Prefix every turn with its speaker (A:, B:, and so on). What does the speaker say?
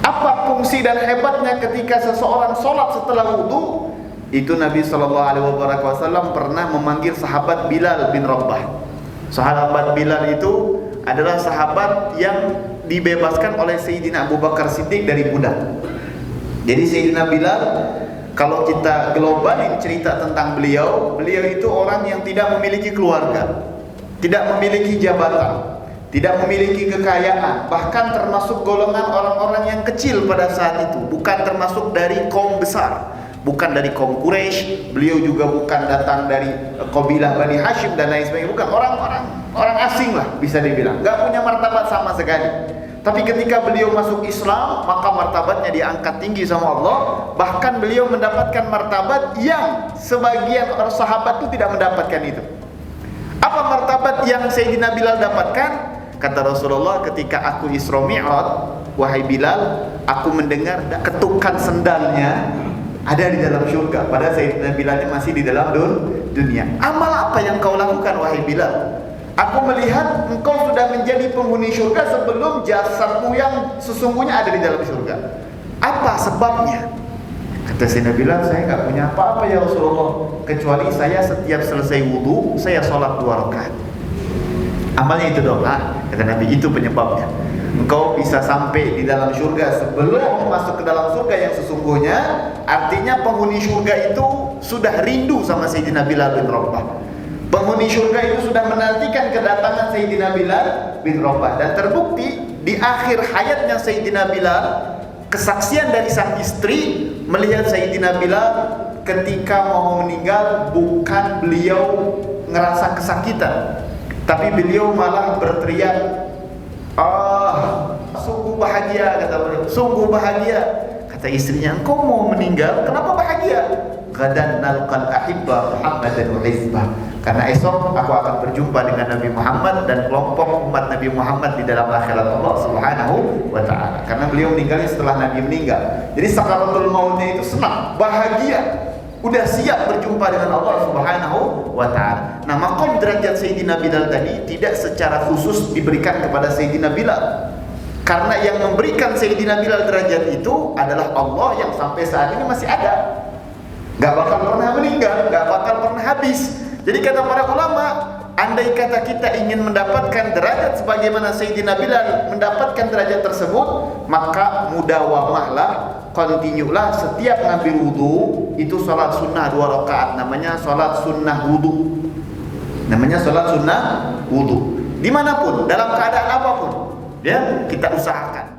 A: Apa fungsi dan hebatnya ketika seseorang sholat setelah wudu? Itu Nabi SAW pernah memanggil sahabat Bilal bin Rabah. Sahabat Bilal itu adalah sahabat yang dibebaskan oleh Sayyidina Abu Bakar Siddiq dari budak. Jadi Sayyidina Bilal, kalau kita globalin cerita tentang beliau itu orang yang tidak memiliki keluarga, tidak memiliki jabatan, tidak memiliki kekayaan, bahkan termasuk golongan orang-orang yang kecil pada saat itu, bukan termasuk dari kaum besar, bukan dari kaum Quraisy, beliau juga bukan datang dari kabilah Bani Hashim dan lain sebagainya, bukan orang asing lah bisa dibilang, nggak punya martabat sama sekali. Tapi ketika beliau masuk Islam, maka martabatnya diangkat tinggi sama Allah. Bahkan beliau mendapatkan martabat yang sebagian orang sahabat itu tidak mendapatkan itu. Apa martabat yang Sayyidina Bilal dapatkan? Kata Rasulullah, ketika aku Isra Mi'raj, wahai Bilal, aku mendengar ketukan sendalnya ada di dalam surga. Padahal Sayyidina Bilal masih di dalam dunia. Amal apa yang kau lakukan, wahai Bilal? Aku melihat engkau sudah menjadi penghuni surga sebelum jasadmu yang sesungguhnya ada di dalam surga. Apa sebabnya? Kata Sayyidina Bilal, saya nggak punya apa-apa ya Rasulullah, kecuali saya setiap selesai wudu, saya sholat 2 rakaat. Amalnya itu doa. Kata Nabi, itu penyebabnya. Engkau bisa sampai di dalam surga sebelum masuk ke dalam surga yang sesungguhnya. Artinya penghuni surga itu sudah rindu sama Sayyidina Bilal bin Rabah. Penghuni surga itu sudah menantikan kedatangan Sayyidina Bilal bin Rabah. Dan terbukti di akhir hayatnya Sayyidina Bilal, kesaksian dari sang istri melihat Sayyidina Bilal ketika mau meninggal, bukan beliau ngerasa kesakitan, tapi beliau malah berteriak, sungguh bahagia, kata beliau, sungguh bahagia. Kata istrinya, engkau mau meninggal, kenapa bahagia? Gadan nalqal ahibba Muhammadan wa hizbah. Karena esok aku akan berjumpa dengan Nabi Muhammad dan kelompok umat Nabi Muhammad di dalam akhirat Allah Subhanahu wa ta'ala. Karena beliau meninggalnya setelah Nabi meninggal. Jadi sakaratul mautnya itu senang, bahagia, udah siap berjumpa dengan Allah Subhanahu wa ta'ala. Nah, maqam derajat Sayyidina Bilal tadi tidak secara khusus diberikan kepada Sayyidina Bilal. Karena yang memberikan Sayyidina Bilal derajat itu adalah Allah yang sampai saat ini masih ada. Gak bakal pernah meninggal, gak bakal pernah habis. Jadi kata para ulama, andai kata kita ingin mendapatkan derajat sebagaimana Sayyidina Bilal mendapatkan derajat tersebut, maka mudawamahlah, kontinulah setiap ngambil wudu itu salat sunnah 2 rakaat, namanya salat sunnah wudu. Namanya salat sunnah wudu. Dimanapun, dalam keadaan apapun, ya kita usahakan.